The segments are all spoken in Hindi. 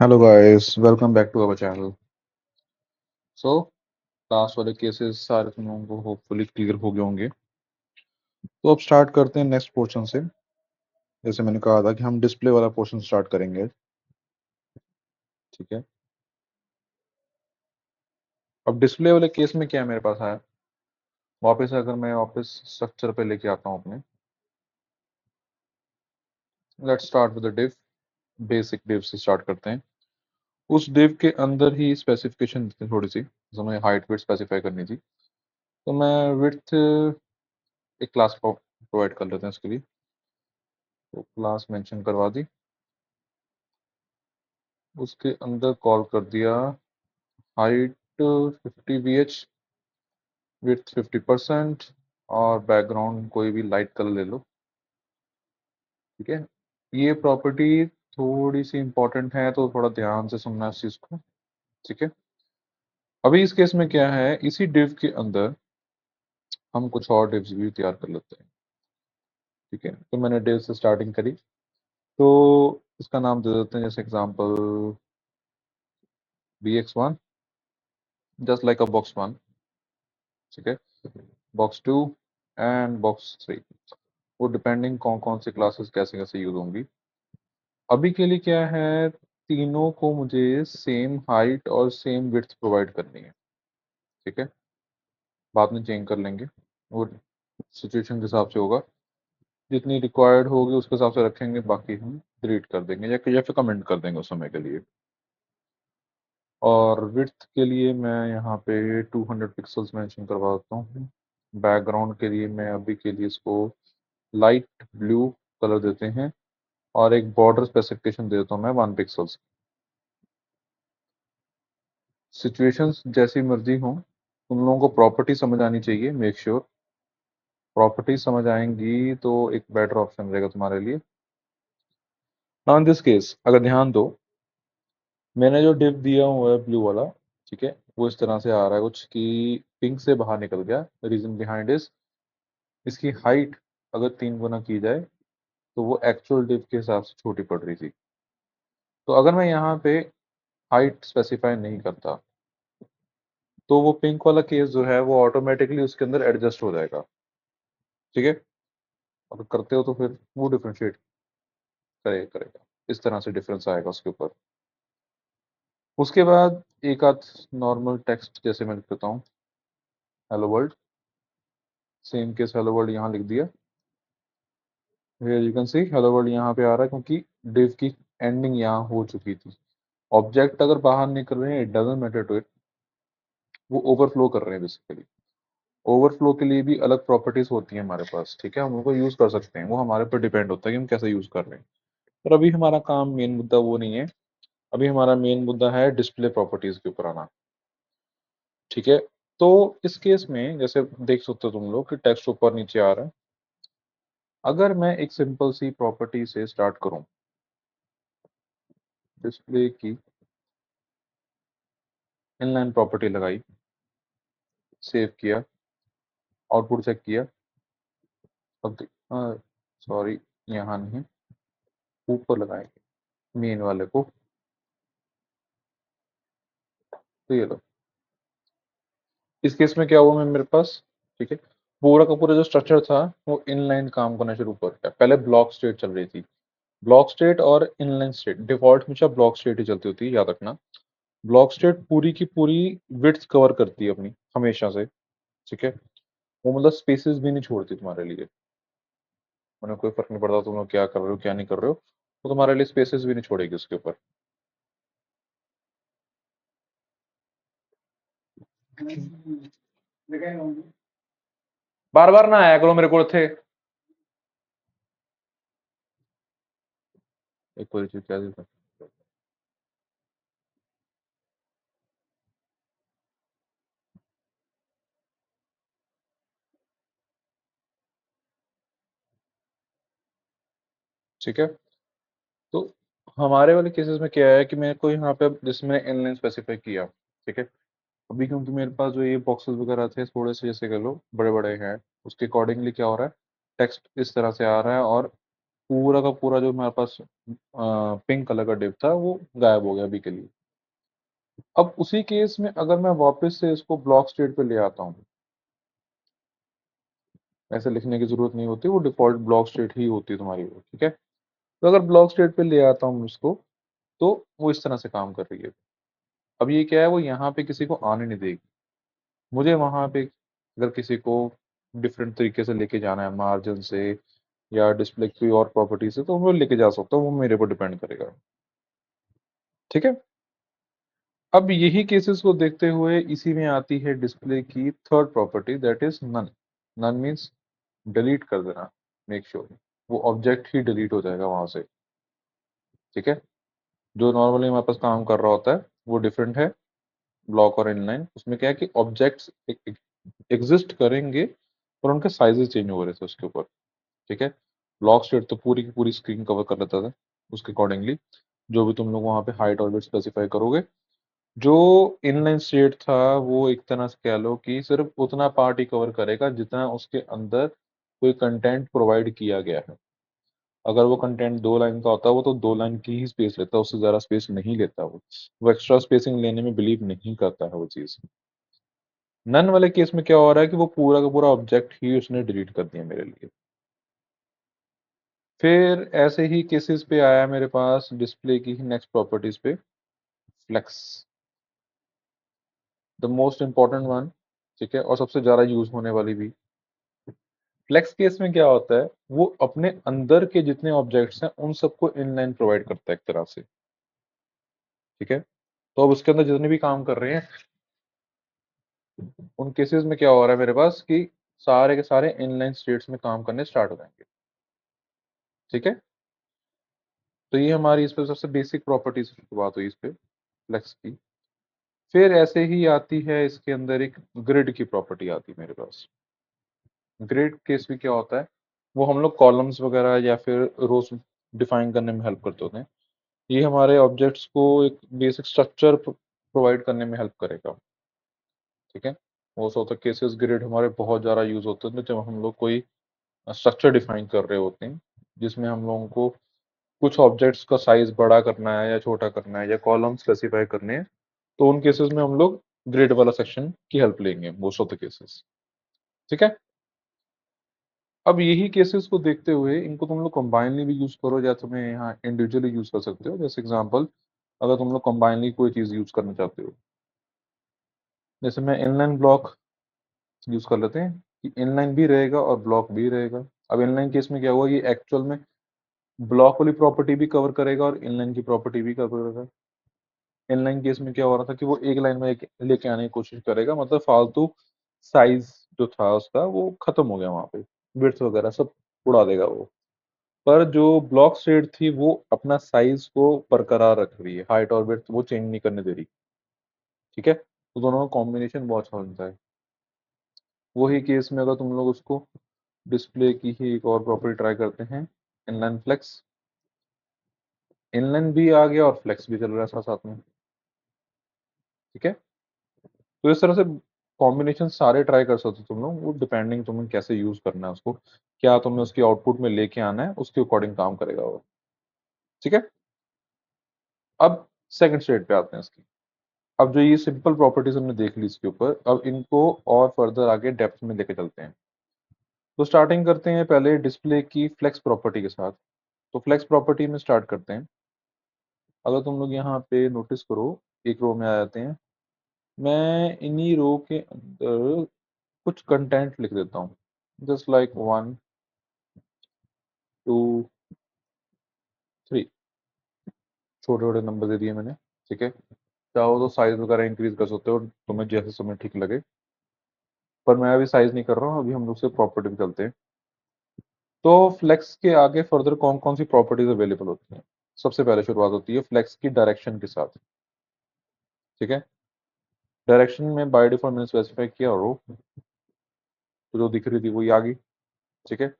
Hello guys, welcome back to our channel. So, last वाले केसेस सारे तुम लोगों को होपफुली क्लियर हो गए होंगे। तो अब स्टार्ट करते हैं नेक्स्ट पोर्शन से। जैसे मैंने कहा था कि हम डिस्प्ले वाला पोर्शन स्टार्ट करेंगे, ठीक है। अब डिस्प्ले वाले केस में क्या मेरे पास आया, वापस अगर मैं वापस स्ट्रक्चर पे लेके आता हूँ अपने, let's start with the div. Basic div से स्टार्ट करते हैं। उस डिव के अंदर ही स्पेसिफिकेशन थी थोड़ी सी, जैसे हमें हाइट विड्थ स्पेसिफाई करनी थी। तो मैं विड्थ एक क्लास प्रोवाइड कर लेते हैं इसके लिए। तो क्लास मेंशन करवा दी, उसके अंदर कॉल कर दिया हाइट 50 VH, विड्थ 50% और बैकग्राउंड कोई भी लाइट कलर ले लो, ठीक है। ये प्रॉपर्टी थोड़ी सी इंपॉर्टेंट है, तो थोड़ा ध्यान से सुनना इस चीज को, ठीक है। अभी इस केस में क्या है, इसी डिव के अंदर हम कुछ और डिव्स भी तैयार कर लेते हैं, ठीक है। तो मैंने डिव से स्टार्टिंग करी, तो इसका नाम दे देते हैं, जैसे एग्जांपल bx1, जस्ट लाइक अ box1, ठीक है। box2 एंड box3, वो डिपेंडिंग कौन कौन सी क्लासेस कैसे कैसे यूज होंगी। अभी के लिए क्या है, तीनों को मुझे सेम हाइट और सेम विड्थ प्रोवाइड करनी है, ठीक है। बाद में चेंज कर लेंगे, वो सिचुएशन के हिसाब से होगा। जितनी रिक्वायर्ड होगी उसके हिसाब से रखेंगे, बाकी हम डिलीट कर देंगे या फिर कमेंट कर देंगे उस समय के लिए। और विड्थ के लिए मैं यहाँ पे 200 पिक्सल्स मेंशन करवा देता हूँ। बैकग्राउंड के लिए मैं अभी के लिए इसको लाइट ब्लू कलर देते हैं, और एक बॉर्डर स्पेसिफिकेशन दे देता हूँ मैं 1 पिक्सल्स। सिचुएशंस जैसी मर्जी हो, तुम लोगों को प्रॉपर्टी समझ आनी चाहिए। मेक श्योर प्रॉपर्टी समझ आएंगी तो एक बेटर ऑप्शन रहेगा तुम्हारे लिए। नाउ इन दिस केस अगर ध्यान दो, मैंने जो डिव दिया हुआ है ब्लू वाला, ठीक है, वो इस तरह से आ रहा है कुछ कि पिंक से बाहर निकल गया। रीजन बिहाइंड इज, इसकी हाइट अगर 3 गुना की जाए तो वो एक्चुअल डिव के हिसाब से छोटी पड़ रही थी। तो अगर मैं यहाँ पे हाइट स्पेसिफाई नहीं करता, तो वो पिंक वाला केस जो है वो ऑटोमेटिकली उसके अंदर एडजस्ट हो जाएगा, ठीक है। अगर करते हो तो फिर वो डिफ्रेंशिएट करेगा, इस तरह से डिफरेंस आएगा उसके ऊपर। उसके बाद एक आध नॉर्मल टेक्स्ट जैसे मैं लिख देता हूँ, hello world. Same case hello world यहाँ लिख दिया। Here you can see hello world यहाँ पे आ रहा है, क्योंकि डिव की एंडिंग यहाँ हो चुकी थी। ऑब्जेक्ट अगर बाहर निकल रहे हैं, it doesn't matter to it, वो ओवरफ्लो कर रहे हैं बेसिकली। ओवरफ्लो के लिए भी अलग प्रॉपर्टीज होती हैं हमारे पास, ठीक है, हम उनको यूज कर सकते हैं। वो हमारे पर डिपेंड होता है कि हम कैसे यूज कर रहे हैं। पर अभी हमारा काम, मेन मुद्दा वो नहीं है। अभी हमारा मेन मुद्दा है डिस्प्ले प्रॉपर्टीज के ऊपर आना, ठीक है। तो इस केस में जैसे देख सकते हो तुम लोग कि टेक्स्ट ऊपर नीचे आ रहा है। अगर मैं एक सिंपल सी प्रॉपर्टी से स्टार्ट करूं, डिस्प्ले की इनलाइन प्रॉपर्टी लगाई, सेव किया, आउटपुट चेक किया। अब सॉरी, यहाँ नहीं, ऊपर लगाएंगे मेन वाले को। तो ये लो, इस केस में क्या हुआ, मैं मेरे पास, ठीक है, पूरा का पूरा जो स्ट्रक्चर था वो इनलाइन काम करना शुरू कर दिया। पहले ब्लॉक स्टेट चल रही थी। ब्लॉक स्टेट और इनलाइन स्टेट, डिफॉल्ट हमेशा ब्लॉक स्टेट ही चलती होती है, याद रखना। ब्लॉक स्टेट पूरी की पूरी विड्थ कवर करती है अपनी, हमेशा से, ठीक है। वो मतलब स्पेसेस भी नहीं छोड़ती तुम्हारे लिए। उन्हें कोई फर्क नहीं पड़ता तुम लोग क्या कर रहे हो क्या नहीं कर रहे हो, वो तुम्हारे लिए स्पेसेस भी नहीं छोड़ेगी उसके ऊपर। बार बार ना आया करो मेरे को थे। एक और चीज क्या थी? ठीक है। तो हमारे वाले केसेस में क्या है कि मेरे को यहाँ पे, अब जिसमें इनलाइन स्पेसिफाई किया, ठीक है। अभी क्योंकि मेरे पास जो ये बॉक्सेस वगैरह थे थोड़े से, जैसे कह लो बड़े बड़े हैं, उसके अकॉर्डिंगली क्या हो रहा है, टेक्स्ट इस तरह से आ रहा है, और पूरा का पूरा जो हमारे पास पिंक कलर का डिव था वो गायब हो गया अभी के लिए। अब उसी केस में अगर मैं वापस से इसको ब्लॉक स्टेट पे ले आता हूँ, ऐसे लिखने की जरूरत नहीं होती, वो डिफॉल्ट ब्लॉक स्टेट ही होती है तुम्हारी वो, ठीक है। तो अगर ब्लॉक स्टेट पे ले आता हूँ इसको, तो वो इस तरह से काम कर रही है। अब ये क्या है, वो यहाँ पे किसी को आने नहीं देगी। मुझे वहां पे अगर किसी को डिफरेंट तरीके से लेके जाना है, मार्जिन से या डिस्प्ले की और प्रॉपर्टी से, तो वो लेके जा सकता हूँ, वो मेरे पर डिपेंड करेगा। ठीक है। अब यही केसेस को देखते हुए इसी में आती है डिस्प्ले की third property, that is none. None means delete कर देना, मेक श्योर वो ऑब्जेक्ट ही डिलीट हो जाएगा वहां से। ठीक है। जो नॉर्मली हमारे पास काम कर रहा होता है वो डिफरेंट है ब्लॉक और इनलाइन। उसमें क्या है कि ऑब्जेक्ट्स एग्जिस्ट करेंगे और उनके साइजेस चेंज हो रहे थे उसके ऊपर। ठीक है। ब्लॉक स्टेट तो पूरी की पूरी स्क्रीन कवर कर लेता था, उसके अकॉर्डिंगली जो भी तुम लोग वहां पे हाइट और विड्थ स्पेसिफाई करोगे। जो इनलाइन स्टेट था वो एक तरह से कह लो कि सिर्फ उतना पार्ट ही कवर करेगा जितना उसके अंदर कोई कंटेंट प्रोवाइड किया गया है। अगर वो कंटेंट 2 लाइन का होता है वो तो 2 लाइन की ही स्पेस लेता है, उससे ज़्यादा स्पेस नहीं लेता वो एक्स्ट्रा स्पेसिंग लेने में बिलीव नहीं करता है वो चीज़। नन वाले केस में क्या हो रहा है कि वो पूरा का पूरा ऑब्जेक्ट ही उसने डिलीट कर दिया मेरे लिए। फिर ऐसे ही केसेस पे आया मेरे पास डिस्प्ले की नेक्स्ट प्रॉपर्टीज पे, flex, the most important one. ठीक है, और सबसे ज़्यादा यूज होने वाली भी। फ्लेक्स केस में क्या होता है, वो अपने अंदर के जितने ऑब्जेक्ट्स हैं उन सबको इनलाइन प्रोवाइड करता है एक तरह से। ठीक है। तो अब उसके अंदर जितने भी काम कर रहे हैं उन केसेस में क्या हो रहा है मेरे पास कि सारे के सारे इनलाइन स्टेट्स में काम करने स्टार्ट हो जाएंगे। ठीक है। तो ये हमारी इस पे सबसे बेसिक प्रॉपर्टीज की बात हुई इस पे फ्लेक्स की। फिर ऐसे ही आती है इसके अंदर एक ग्रिड की प्रॉपर्टी आती है मेरे पास। ग्रिड केस में क्या होता है, वो हम लोग कॉलम्स वगैरह या फिर रोज डिफाइन करने में हेल्प करते होते हैं। ये हमारे ऑब्जेक्ट्स को एक बेसिक स्ट्रक्चर प्रोवाइड करने में हेल्प करेगा। ठीक है। Most of the cases grid हमारे बहुत ज़्यादा यूज होते हैं जब हम लोग कोई स्ट्रक्चर डिफाइन कर रहे होते हैं, जिसमें हम लोगों को कुछ ऑब्जेक्ट्स का साइज बड़ा करना है या छोटा करना है या कॉलम स्पेसिफाई करने हैं। तो उन केसेस में हम लोग ग्रिड वाला सेक्शन की हेल्प लेंगे मोस्ट ऑफ द केसेस। ठीक है। अब यही केसेस को देखते हुए इनको तुम लोग कंबाइनली भी यूज करो या तुम्हें यहाँ इंडिविजुअली यूज कर सकते हो। जैसे एग्जांपल, अगर तुम लोग कंबाइनली कोई चीज यूज करना चाहते हो, जैसे मैं इनलाइन ब्लॉक यूज कर लेते हैं कि इनलाइन भी रहेगा और ब्लॉक भी रहेगा। अब इनलाइन केस में क्या हुआ, ये एक्चुअल में ब्लॉक वाली प्रॉपर्टी भी कवर करेगा और इनलाइन की प्रॉपर्टी भी कवर करेगा। इनलाइन केस में क्या हो रहा था कि वो एक लाइन में लेके आने की कोशिश करेगा, मतलब फालतू साइज जो था उसका वो खत्म हो गया वहां पे, विड्थ वगैरह सब उड़ा देगा वो। पर जो ब्लॉक स्टेट थी वो अपना साइज को बरकरार रख रही है, हाइट और विड्थ वो चेंज नहीं करने दे रही। ठीक है। तो दोनों का कॉम्बिनेशन बहुत अच्छा बनता है। वही केस में अगर तुम लोग उसको डिस्प्ले की ही एक और प्रॉपर्टी ट्राई करते हैं, इनलाइन फ्लेक्स। इनलाइन भी आ गया और फ्लेक्स भी चल रहा है साथ साथ में। ठीक है। तो इस तरह से कॉम्बिनेशन सारे ट्राई कर सकते हो तुम लोग, वो डिपेंडिंग तुम्हें कैसे यूज करना है उसको, क्या तुम्हें उसकी आउटपुट में लेके आना है, उसके अकॉर्डिंग काम करेगा वो। ठीक है। अब सेकंड स्टेट पे आते हैं इसकी। अब जो ये सिंपल प्रॉपर्टीज हमने देख ली इसके ऊपर, अब इनको और फर्दर आगे डेप्थ में लेके चलते हैं। तो स्टार्टिंग करते हैं पहले डिस्प्ले की फ्लेक्स प्रॉपर्टी के साथ। तो फ्लेक्स प्रॉपर्टी में स्टार्ट करते हैं। अगर तुम लोग यहाँ पे नोटिस करो, एक रो में आ जाते हैं। मैं इन्हीं रो के अंदर कुछ कंटेंट लिख देता हूँ, जस्ट लाइक 1 2 3। छोटे छोटे नंबर दे दिए मैंने। ठीक है। चाहो तो साइज वगैरह इंक्रीज कर सकते हो तुम्हें जैसे समय ठीक लगे, पर मैं अभी साइज नहीं कर रहा हूँ, अभी हम लोग से प्रॉपर्टी पे चलते हैं। तो फ्लेक्स के आगे फर्दर कौन कौन सी प्रॉपर्टीज अवेलेबल होती हैं। सबसे पहले शुरुआत होती है फ्लेक्स की डायरेक्शन के साथ। ठीक है। डायरेक्शन में बाय डिफॉल्ट मैंने स्पेसिफाई किया रो, तो जो दिख रही थी वही आ गई। ठीक है।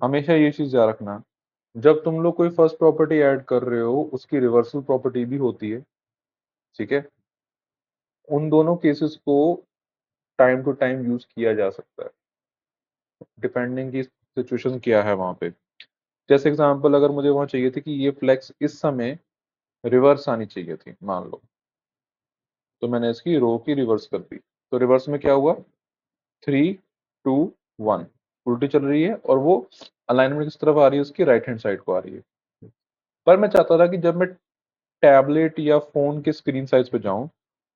हमेशा ये चीज याद रखना, जब तुम लोग कोई फर्स्ट प्रॉपर्टी ऐड कर रहे हो उसकी रिवर्सल प्रॉपर्टी भी होती है। ठीक है। उन दोनों केसेस को टाइम टू टाइम यूज किया जा सकता है, डिपेंडिंग की सिचुएशन क्या है वहां पे। जैसे एग्जांपल अगर मुझे वहां चाहिए थी कि ये फ्लेक्स इस समय रिवर्स आनी चाहिए थी मान लो, तो मैंने इसकी रो की रिवर्स कर दी, तो रिवर्स में क्या हुआ, 3 2 1 उल्टी चल रही है और वो अलाइनमेंट किस तरफ आ रही है, उसकी राइट हैंड साइड को आ रही है। पर मैं चाहता था कि जब मैं टैबलेट या फोन के स्क्रीन साइज पे जाऊं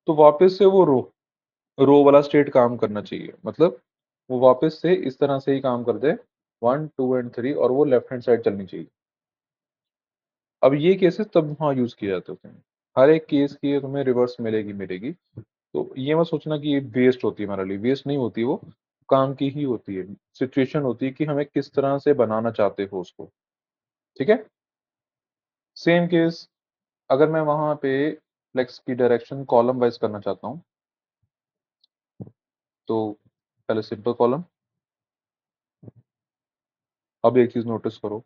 तो वापस से वो रो रो वाला स्टेट काम करना चाहिए, मतलब वो वापस से इस तरह से ही काम कर दे, 1 2 एंड 3, और वो लेफ्ट हैंड साइड चलनी चाहिए। अब ये केसेस तब वहाँ यूज किए जाते होते हैं, हर एक केस की तुम्हें रिवर्स मिलेगी मिलेगी। तो ये मत सोचना कि ये वेस्ट होती है, हमारे लिए वेस्ट नहीं होती, वो काम की ही होती है। सिचुएशन होती है कि हमें किस तरह से बनाना चाहते हो उसको। ठीक है, सेम केस अगर मैं वहां पे फ्लेक्स की डायरेक्शन कॉलम वाइज करना चाहता हूँ, तो पहले सिंपल कॉलम। अब एक चीज नोटिस करो,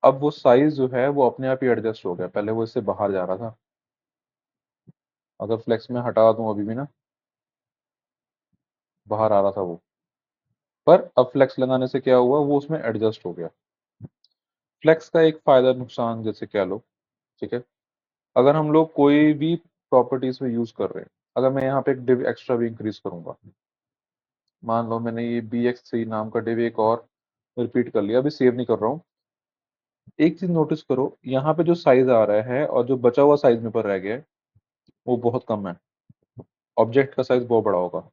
अब वो साइज जो है वो अपने आप ही एडजस्ट हो गया, पहले वो इससे बाहर जा रहा था। अगर फ्लेक्स में हटा दूं अभी भी ना, बाहर आ रहा था वो, पर अब फ्लेक्स लगाने से क्या हुआ, वो उसमें एडजस्ट हो गया। फ्लेक्स का एक फायदा नुकसान जैसे क्या लो, ठीक है, अगर हम लोग कोई भी प्रॉपर्टीज में यूज कर रहे हैं, अगर मैं यहाँ पे एक डिव एक्स्ट्रा भी इंक्रीज करूंगा, मान लो मैंने ये bx3 नाम का डिव एक और रिपीट कर लिया, अभी सेव नहीं कर रहा हूँ। एक चीज नोटिस करो, यहाँ पे जो साइज आ रहा है और जो बचा हुआ साइज में पर रह गया है वो बहुत कम है, ऑब्जेक्ट का साइज बहुत बड़ा होगा।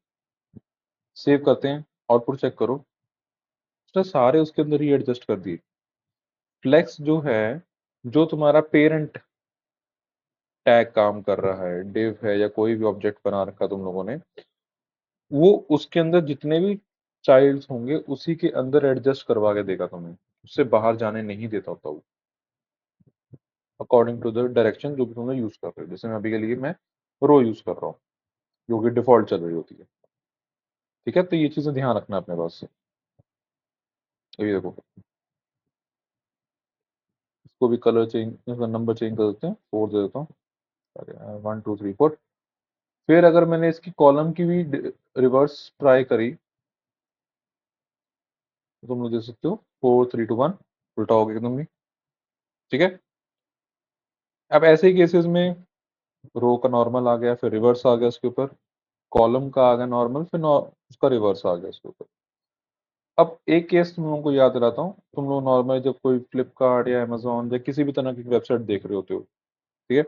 सेव करते हैं, आउटपुट चेक करो, उसने सारे उसके अंदर ही एडजस्ट कर दिए। फ्लेक्स जो है, जो तुम्हारा पेरेंट टैग काम कर रहा है, डिव है या कोई भी ऑब्जेक्ट बना रखा तुम लोगों ने, वो उसके अंदर जितने भी चाइल्ड्स होंगे उसी के अंदर एडजस्ट करवा के देगा तुम्हें, उससे बाहर जाने नहीं देता होता वो, अकॉर्डिंग टू द डायरेक्शन जो भी तुम लोग यूज कर रहे हो। जैसे मैं अभी के लिए मैं रो यूज कर रहा हूँ जो कि डिफॉल्ट चल रही होती है। ठीक है, तो ये चीजें ध्यान रखना अपने पास से। तो ये देखो, इसको भी कलर चेंज, इसका नंबर चेंज कर देते हैं, 4 दे देता हूँ, 1 2 3 4। फिर अगर मैंने इसकी कॉलम की भी रिवर्स ट्राई करी तो तुम लोग देख सकते हो 4 3 2 1 उल्टा हो गया एकदम ही। ठीक है, अब ऐसे ही केसेस में रो का नॉर्मल आ गया, फिर रिवर्स आ गया उसके ऊपर, कॉलम का आ गया नॉर्मल, फिर उसका रिवर्स आ गया उसके ऊपर। अब एक केस तुम लोगों को याद दिलाता हूँ, तुम लोग नॉर्मल जब कोई फ्लिपकार्ट या अमेजोन या किसी भी तरह की वेबसाइट देख रहे होते हो, ठीक है,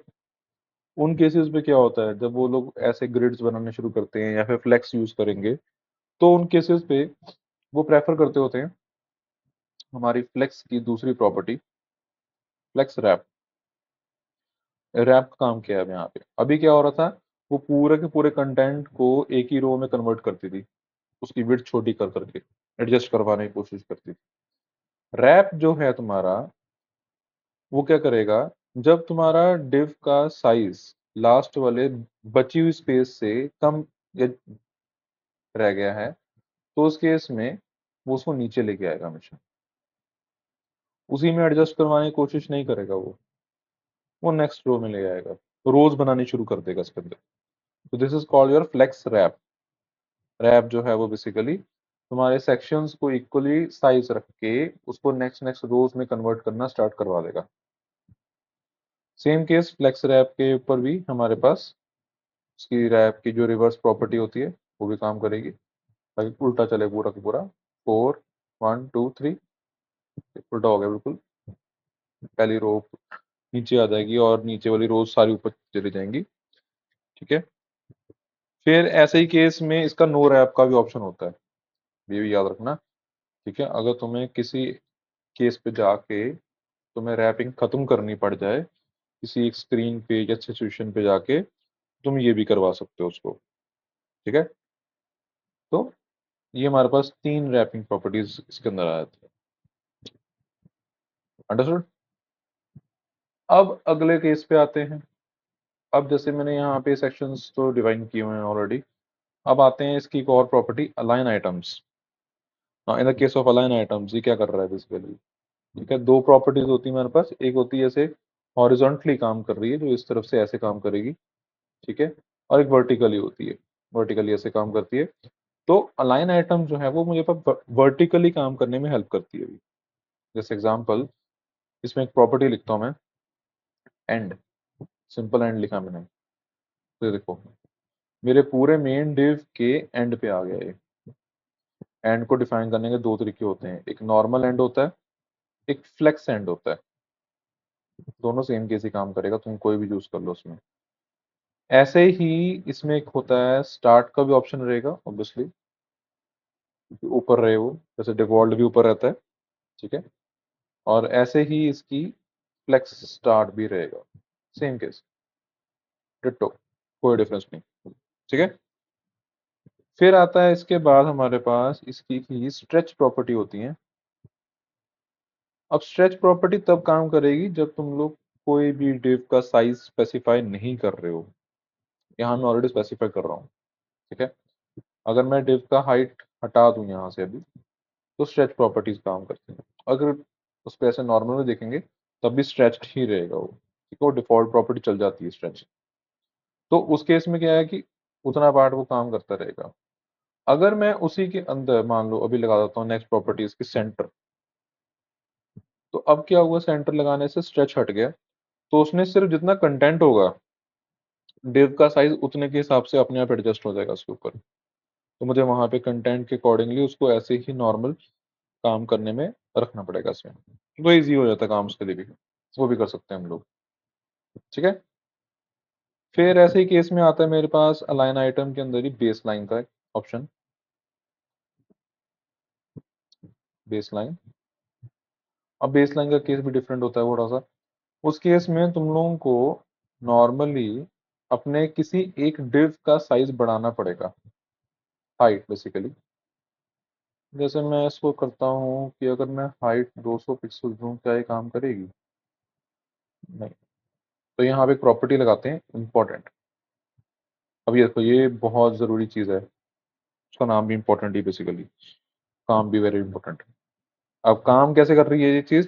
उन केसेस पे क्या होता है, जब वो लोग ऐसे ग्रिड्स बनाने शुरू करते हैं या फिर फ्लेक्स यूज करेंगे, तो उन केसेस पे वो प्रेफर करते होते हैं हमारी फ्लेक्स की दूसरी प्रॉपर्टी, फ्लेक्स रैप। रैप का काम क्या है अब यहाँ पे, अभी क्या हो रहा था, वो पूरे के पूरे कंटेंट को एक ही रो में कन्वर्ट करती थी, उसकी विड्थ छोटी कर करके एडजस्ट करवाने की कोशिश करती थी। रैप जो है तुम्हारा, वो क्या करेगा, जब तुम्हारा डिव का साइज लास्ट वाले बची हुई स्पेस से कम या रह गया है, तो उस केस में वो उसको नीचे लेके आएगा हमेशा, उसी में एडजस्ट करवाने की कोशिश नहीं करेगा वो नेक्स्ट रो में ले आएगा, रोज बनानी शुरू कर देगा इसके अंदर। तो this is called your flex wrap. Wrap जो है वो बेसिकली तुम्हारे सेक्शंस को इक्वली साइज रख के उसको नेक्स्ट नेक्स्ट रोज में कन्वर्ट करना स्टार्ट करवा देगा। सेम केस फ्लेक्स रैप के ऊपर भी हमारे पास उसकी रैप की जो रिवर्स प्रॉपर्टी होती है वो भी काम करेगी, ताकि उल्टा चले पूरा का पूरा। 4 1 2 3, उल्टा हो गया बिल्कुल, पहली रो नीचे आ जाएगी और नीचे वाली रोज सारी ऊपर चली जाएंगी। ठीक है, फिर ऐसे ही केस में इसका नो रैप का भी ऑप्शन होता है, ये भी याद रखना। ठीक है, अगर तुम्हें किसी केस पे जाके तुम्हें रैपिंग खत्म करनी पड़ जाए किसी एक स्क्रीन पे या सिचुएशन पे जाके, तुम ये भी करवा सकते हो उसको। ठीक है, तो ये हमारे पास 3 रैपिंग प्रॉपर्टीज इसके अंदर आ जाती है। अंडरस्टूड। अब अगले केस पे आते हैं। अब जैसे मैंने यहाँ पे सेक्शंस तो डिवाइन किए हुए हैं ऑलरेडी, अब आते हैं इसकी एक और property, align items. In the case of align items ये क्या कर रहा है बेसिकली, ठीक है, दो प्रॉपर्टीज होती है मेरे पास, एक होती है ऐसे हॉरिजॉन्टली काम कर रही है, जो इस तरफ से ऐसे काम करेगी, ठीक है, और एक वर्टिकली होती है, वर्टिकली ऐसे काम करती है। तो अलाइन आइटम जो है वो मुझे वर्टिकली काम करने में हेल्प करती है अभी। जैसे एग्जांपल, इसमें एक प्रॉपर्टी लिखता हूँ मैं, एंड, सिंपल एंड लिखा मैंने। तो देखो मेरे पूरे मेन डिव के एंड पे आ गया ये। एंड को डिफाइन करने के दो तरीके होते हैं, एक नॉर्मल एंड होता है, एक फ्लेक्स एंड होता है। दोनों सेम केस ही काम करेगा, तुम कोई भी यूज कर लो उसमें। ऐसे ही इसमें एक होता है स्टार्ट का भी ऑप्शन रहेगा ऑब्वियसली, ऊपर रहे वो, जैसे डिफॉल्ट भी ऊपर रहता है, ठीक है। और ऐसे ही इसकी फ्लेक्स स्टार्ट भी रहेगा, सेम केस, डिट्टो, कोई डिफरेंस नहीं, ठीक है। फिर आता है इसके बाद हमारे पास इसकी ही स्ट्रेच प्रॉपर्टी होती है। अब स्ट्रेच प्रॉपर्टी तब काम करेगी जब तुम लोग कोई भी डिव का साइज स्पेसिफाई नहीं कर रहे हो। यहाँ मैं ऑलरेडी स्पेसिफाई कर रहा हूँ, ठीक है। अगर मैं डिव का हाइट हटा दूं यहाँ से अभी, तो स्ट्रेच प्रॉपर्टीज काम करती हैं। अगर उस पर ऐसे नॉर्मल में देखेंगे तब भी स्ट्रेच्ड ही रहेगा वो, ठीक है। वो डिफॉल्ट प्रॉपर्टी चल जाती है स्ट्रेच। तो उस केस में क्या है कि उतना पार्ट वो काम करता रहेगा। अगर मैं उसी के अंदर मान लो अभी लगा देता हूँ नेक्स्ट प्रॉपर्टी इसकी सेंटर, तो अब क्या हुआ, सेंटर लगाने से स्ट्रेच हट गया, तो उसने सिर्फ जितना कंटेंट होगा डिव का साइज उतने के हिसाब से अपने आप एडजस्ट हो जाएगा उसके ऊपर। तो मुझे वहां पे कंटेंट के अकॉर्डिंगली उसको ऐसे ही नॉर्मल काम करने में रखना पड़ेगा इसमें। तो ईजी हो जाता है काम उसके लिए भी, वो भी कर सकते हैं हम लोग, ठीक है। फिर ऐसे ही केस में आता है मेरे पास अलाइन आइटम के अंदर ही बेस लाइन का ऑप्शन, बेस लाइन। अब बेस लाइन का केस भी डिफरेंट होता है थोड़ा सा। उस केस में तुम लोगों को नॉर्मली अपने किसी एक डिव का साइज बढ़ाना पड़ेगा, हाइट बेसिकली। जैसे मैं इसको करता हूँ कि अगर मैं हाइट 200 पिक्सल दूँ, क्या ये काम करेगी? नहीं। तो यहाँ पे एक प्रॉपर्टी लगाते हैं इंपॉर्टेंट। अब ये देखो, ये बहुत ज़रूरी चीज़ है, उसका नाम भी इंपॉर्टेंट ही बेसिकली, काम भी वेरी इंपॉर्टेंट। अब काम कैसे कर रही है ये चीज़?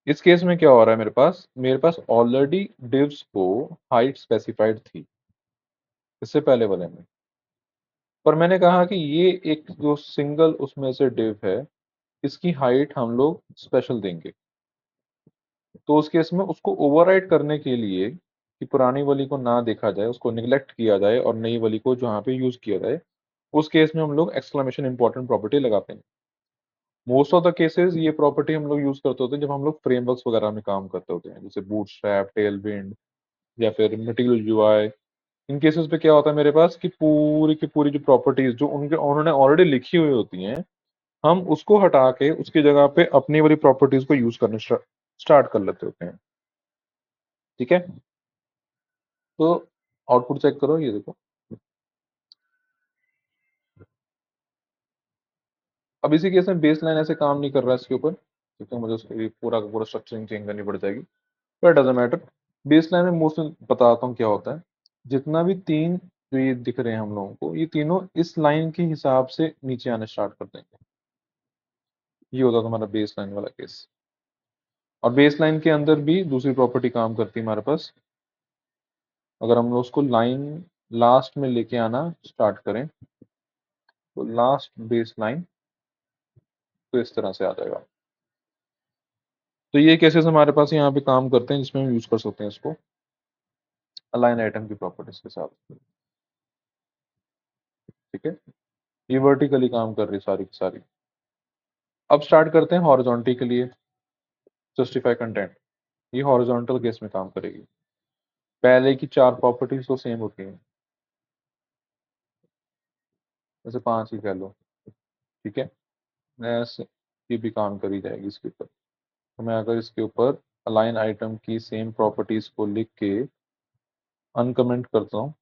इस केस में क्या हो रहा है, मेरे पास ऑलरेडी डिव्स को हाइट स्पेसिफाइड थी इससे पहले वाले में। पर मैंने कहा कि ये एक जो सिंगल उसमें से डिव है, इसकी हाइट हम लोग स्पेशल देंगे। तो उस केस में उसको ओवरराइड करने के लिए कि पुरानी वाली को ना देखा जाए, उसको निगलेक्ट किया जाए और नई वाली को जहाँ पे यूज किया जाए, उस केस में हम लोग एक्सक्लेमेशन इंपॉर्टेंट प्रॉपर्टी लगाते हैं। मोस्ट ऑफ द केसेस ये प्रॉपर्टी हम लोग यूज करते होते हैं जब हम लोग फ्रेमवर्क्स वगैरह में काम करते होते हैं, जैसे बूटस्ट्रैप, टेलविंड या फिर मटेरियल यूआई। इन केसेस पे क्या होता है मेरे पास कि पूरी की पूरी जो प्रॉपर्टीज जो उन्होंने ऑलरेडी लिखी हुई होती हैं, हम उसको हटा के उसकी जगह पे अपनी वाली प्रॉपर्टीज को यूज करना स्टार्ट कर लेते होते हैं, ठीक है। तो आउटपुट चेक करो, ये देखो। अब इसी केस में बेस लाइन ऐसे काम नहीं कर रहा है इसके ऊपर, क्योंकि मुझे उसकी पूरा का पूरा स्ट्रक्चरिंग चेंज करनी पड़ जाएगी, but doesn't matter. Base line में मोस्टली बताता हूँ क्या होता है। जितना भी तीन जो ये दिख रहे हैं हम लोगों को, ये तीनों इस लाइन के हिसाब से नीचे आने स्टार्ट कर देंगे। ये होता है तुम्हारा बेस लाइन वाला केस। और बेस लाइन के अंदर भी दूसरी प्रॉपर्टी काम करती है हमारे पास। अगर हम लोग उसको लाइन लास्ट में लेके आना स्टार्ट करें, तो लास्ट बेस लाइन तो इस तरह से आ जाएगा। तो ये केसेस हमारे पास यहाँ पे काम करते हैं जिसमें हम यूज कर सकते हैं इसको अलाइन आइटम की प्रॉपर्टीज के साथ, ठीक है। ये वर्टिकली काम कर रही सारी की सारी। अब स्टार्ट करते हैं हॉरिजॉन्टल के लिए, जस्टिफाई कंटेंट। ये हॉरिजॉन्टल केस में काम करेगी। पहले की चार प्रॉपर्टीज तो सेम होती हैं, जैसे पांच ही कह लो, ठीक है। ऐसे ये भी काम करी जाएगी इसके ऊपर। तो मैं अगर इसके ऊपर अलाइन आइटम की सेम प्रॉपर्टीज को लिख के अनकमेंट करता हूँ,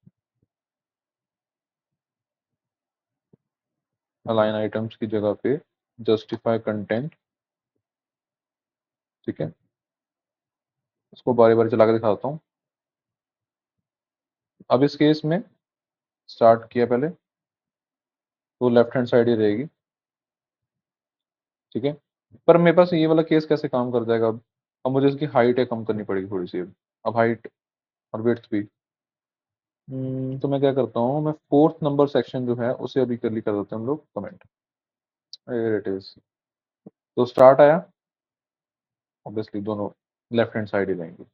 अलाइन आइटम्स की जगह पे जस्टिफाई कंटेंट, ठीक है। इसको बारी बारी चला के दिखाता हूँ। अब इस केस में स्टार्ट किया पहले, तो लेफ्ट हैंड साइड ही रहेगी, ठीक है। पर मेरे पास ये वाला केस कैसे काम कर जाएगा अब मुझे इसकी हाइट है कम करनी पड़ेगी थोड़ी सी। अब हाइट और विड्थ भी। तो मैं क्या करता हूँ, मैं फोर्थ नंबर सेक्शन जो है उसे अभी कर देते हैं हम लोग कमेंट। It is. तो स्टार्ट आया, ऑब्वियसली दोनों लेफ्ट हैंड साइड ही रहेंगे,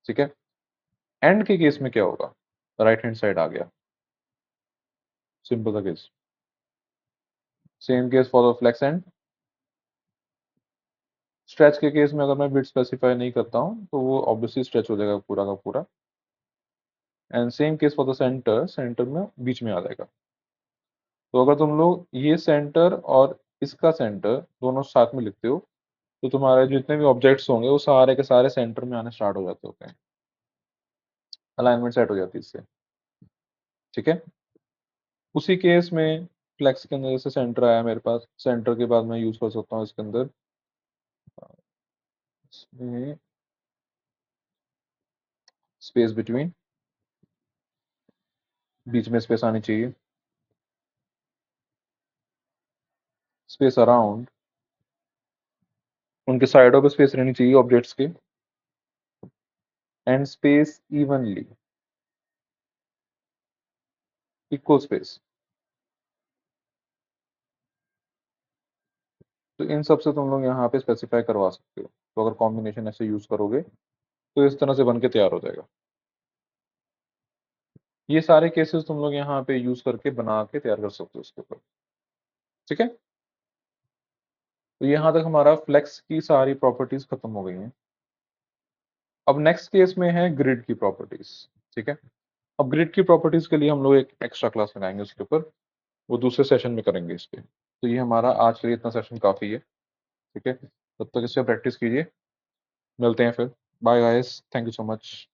ठीक है। एंड के केस में क्या होगा, राइट हैंड साइड आ गया, सिंपल सा case. Same case for the flex end. Stretch के केस में अगर मैं बिट स्पेसिफाई नहीं करता हूँ तो वो ऑब्वियसली स्ट्रेच हो जाएगा पूरा का पूरा। And same case for the centre, centre में बीच में आ जाएगा। तो अगर तुम लोग ये सेंटर और इसका सेंटर दोनों साथ में लिखते हो तो तुम्हारे जितने भी ऑब्जेक्ट्स होंगे वो सारे के सारे सेंटर में आने स्टार्ट हो जाते होते हैं, अलाइनमेंट सेट हो जाती है इससे, ठीक है। उसी केस में फ्लेक्स के अंदर जैसे सेंटर आया मेरे पास, सेंटर के बाद मैं यूज कर सकता हूँ इसके अंदर स्पेस बिटवीन, बीच में स्पेस आनी चाहिए, स्पेस अराउंड, उनके साइडों पे स्पेस रहनी चाहिए ऑब्जेक्ट्स के, and space evenly, equal space. तो इन सब से तुम लोग यहाँ पे स्पेसिफाई करवा सकते हो। तो अगर कॉम्बिनेशन ऐसे यूज करोगे तो इस तरह से बन के तैयार हो जाएगा। ये सारे केसेस तुम लोग यहाँ पे यूज करके बना के तैयार कर सकते हो इसके ऊपर, ठीक है। तो यहाँ तक हमारा फ्लेक्स की सारी प्रॉपर्टीज खत्म हो गई हैं। अब नेक्स्ट केस में है ग्रिड की प्रॉपर्टीज, ठीक है। अब ग्रिड की प्रॉपर्टीज के लिए हम लोग एक एक्स्ट्रा क्लास लगाएंगे उसके ऊपर, वो दूसरे सेशन में करेंगे इस पे। तो ये हमारा आज के लिए इतना सेशन काफी है, ठीक है। तब तक इससे प्रैक्टिस कीजिए, मिलते हैं फिर। Bye guys, thank you so much.